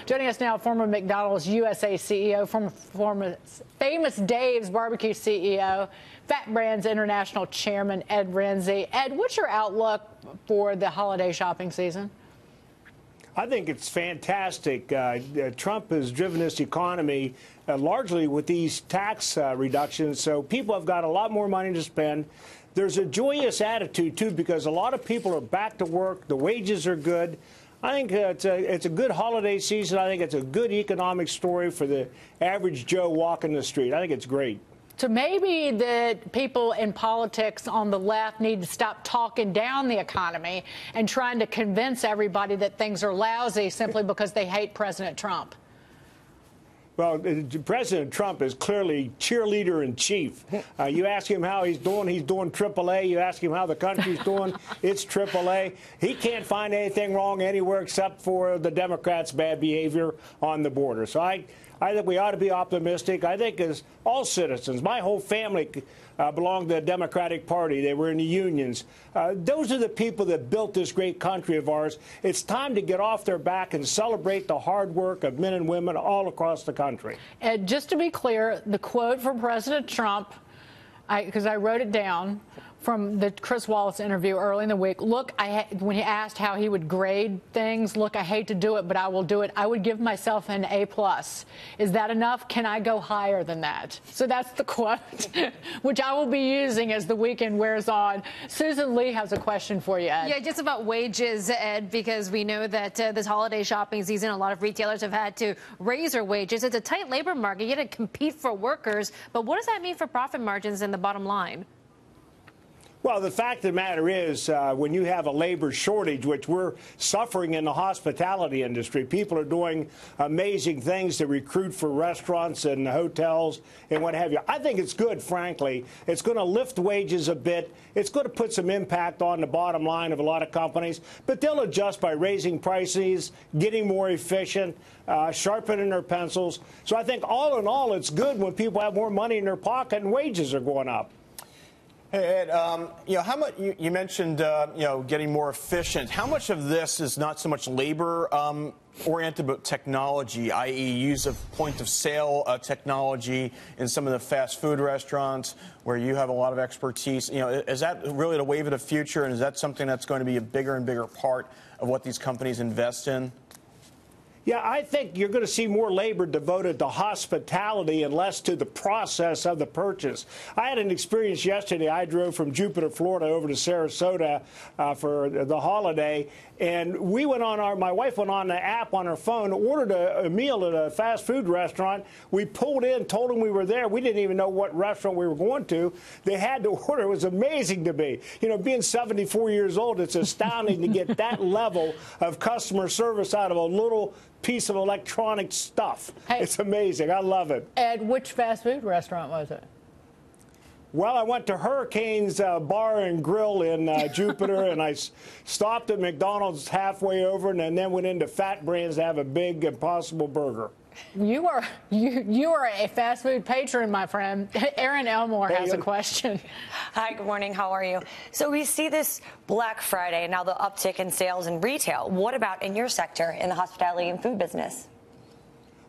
Joining us now, former McDonald's USA CEO, former Famous Dave's Barbecue CEO, Fat Brands International Chairman Ed Rensi. Ed, what's your outlook for the holiday shopping season? I think it's fantastic. Trump has driven this economy largely with these tax reductions, so people have got a lot more money to spend. There's a joyous attitude, too, because a lot of people are back to work. The wages are good. I think it's a good holiday season. I think it's a good economic story for the average Joe walking the street. I think it's great. So maybe the people in politics on the left need to stop talking down the economy and trying to convince everybody that things are lousy simply because they hate President Trump. Well, President Trump is clearly cheerleader in chief. You ask him how he's doing AAA. You ask him how the country's doing, it's AAA. He can't find anything wrong anywhere except for the Democrats' bad behavior on the border. So I think we ought to be optimistic. I think as all citizens, my whole family belonged to the Democratic Party. They were in the unions. Those are the people that built this great country of ours. It's time to get off their back and celebrate the hard work of men and women all across the country. And just to be clear, the quote from President Trump, because I wrote it down, from the Chris Wallace interview early in the week. Look, when he asked how he would grade things, look, I hate to do it, but I will do it. I would give myself an A+. Is that enough? Can I go higher than that? So that's the quote, which I will be using as the weekend wears on. Susan Lee has a question for you, Ed. Yeah, just about wages, Ed, because we know that this holiday shopping season, a lot of retailers have had to raise their wages. It's a tight labor market. You got to compete for workers. But what does that mean for profit margins and the bottom line? Well, the fact of the matter is, when you have a labor shortage, which we're suffering in the hospitality industry, people are doing amazing things to recruit for restaurants and hotels and what have you. I think it's good, frankly. It's going to lift wages a bit. It's going to put some impact on the bottom line of a lot of companies, but they'll adjust by raising prices, getting more efficient, sharpening their pencils. So I think all in all, it's good when people have more money in their pocket and wages are going up. Hey, Ed, how much you mentioned, getting more efficient. How much of this is not so much labor oriented, but technology, i.e., use of point of sale technology in some of the fast food restaurants where you have a lot of expertise? Is that really the wave of the future, and is that something that's going to be a bigger and bigger part of what these companies invest in? Yeah, I think you're going to see more labor devoted to hospitality and less to the process of the purchase. I had an experience yesterday. I drove from Jupiter, Florida, over to Sarasota for the holiday, and my wife went on the app on her phone, ordered a meal at a fast food restaurant. We pulled in, told them we were there. We didn't even know what restaurant we were going to. They had to order. It was amazing to me. Being 74 years old, it's astounding to get that level of customer service out of a little piece of electronic stuff. Hey, it's amazing. I love it. Ed, which fast food restaurant was it? Well, I went to Hurricane's Bar and Grill in Jupiter, and I stopped at McDonald's halfway over, and then went into Fat Brands to have a big Impossible Burger. You are a fast food patron, my friend. Erin Elmore has a question. Hi, good morning. How are you? So we see this Black Friday and now the uptick in sales in retail. What about in your sector, in the hospitality and food business?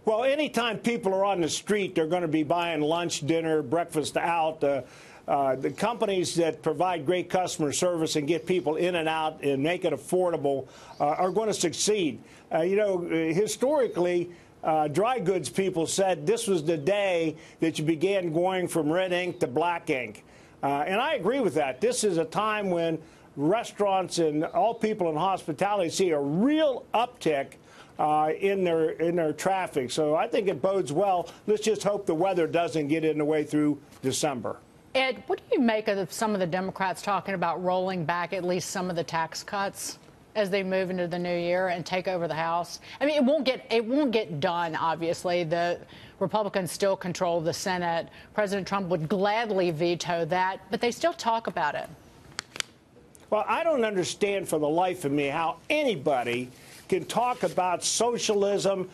Well, anytime people are on the street, they're going to be buying lunch, dinner, breakfast out. The companies that provide great customer service and get people in and out and make it affordable are going to succeed. Historically, dry goods people said this was the day that you began going from red ink to black ink. And I agree with that. This is a time when restaurants and all people in hospitality see a real uptick in their traffic. So I think it bodes well. Let's just hope the weather doesn't get in the way through December. Ed, what do you make of some of the Democrats talking about rolling back at least some of the tax cuts as they move into the new year and take over the House? I mean, it won't get done, obviously. The Republicans still control the Senate. President Trump would gladly veto that, but they still talk about it. Well, I don't understand for the life of me how anybody can talk about socialism,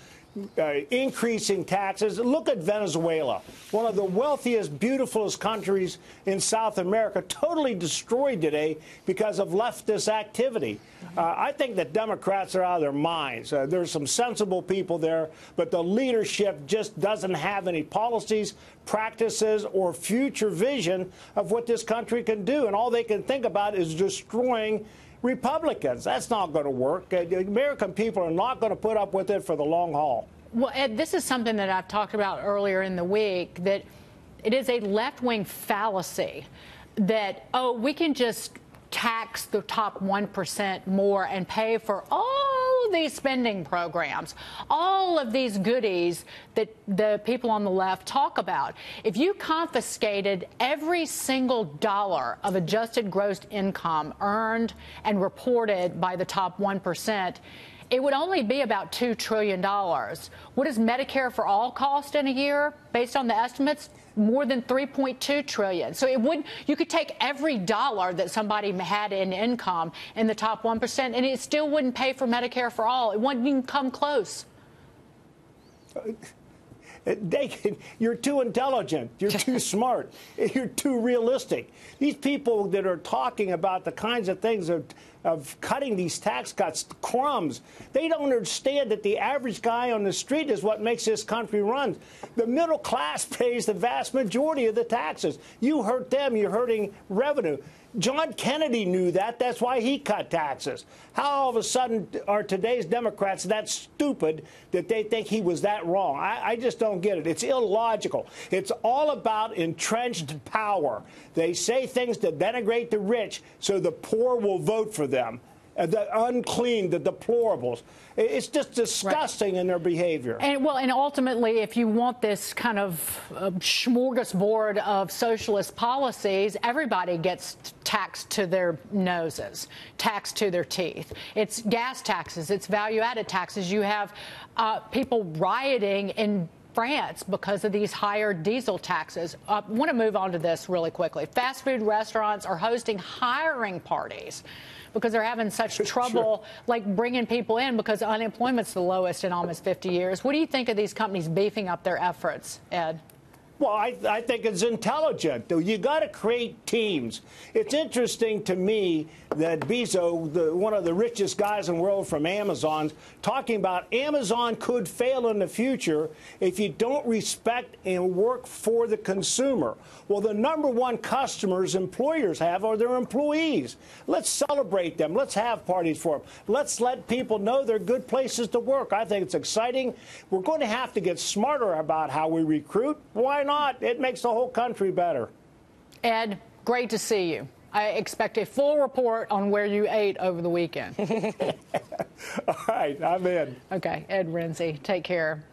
increasing taxes. Look at Venezuela, one of the wealthiest, beautifulest countries in South America, totally destroyed today because of leftist activity. I think that Democrats are out of their minds. There's some sensible people there, but the leadership just doesn't have any policies, practices, or future vision of what this country can do. And all they can think about is destroying Republicans. That's not going to work. The American people are not going to put up with it for the long haul. Well, Ed, this is something that I've talked about earlier in the week, that it is a left-wing fallacy that, oh, we can just tax the top 1% more and pay for all of these spending programs, all of these goodies that the people on the left talk about. If you confiscated every single dollar of adjusted gross income earned and reported by the top 1%, it would only be about $2 trillion. What does Medicare for all cost in a year? Based on the estimates, more than $3.2 trillion. So you could take every dollar that somebody had in income in the top 1%, and it still wouldn't pay for Medicare for all. It wouldn't even come close. You're too intelligent. You're too smart. You're too realistic. These people that are talking about the kinds of things of cutting these tax cuts, crumbs, they don't understand that the average guy on the street is what makes this country run. The middle class pays the vast majority of the taxes. You hurt them, you're hurting revenue. John Kennedy knew that. That's why he cut taxes. How all of a sudden are today's Democrats that stupid that they think he was that wrong? I just don't get it. It's illogical. It's all about entrenched power. They say things to denigrate the rich so the poor will vote for them. The unclean, the deplorables. It's just disgusting in their behavior. And ultimately, if you want this kind of smorgasbord of socialist policies, everybody gets taxed to their noses, taxed to their teeth. It's gas taxes, it's value-added taxes. You have people rioting in France because of these higher diesel taxes. I want to move on to this really quickly. Fast food restaurants are hosting hiring parties because they're having such trouble like bringing people in because unemployment's the lowest in almost 50 years. What do you think of these companies beefing up their efforts, Ed? Well, I think it's intelligent. You got to create teams. It's interesting to me that Bezos, one of the richest guys in the world from Amazon, talking about Amazon could fail in the future if you don't respect and work for the consumer. Well, the number one customers employers have are their employees. Let's celebrate them. Let's have parties for them. Let's let people know they're good places to work. I think it's exciting. We're going to have to get smarter about how we recruit. Why not? It makes the whole country better. Ed, great to see you. I expect a full report on where you ate over the weekend. All right, I'm in. Okay, Ed Rensi, take care.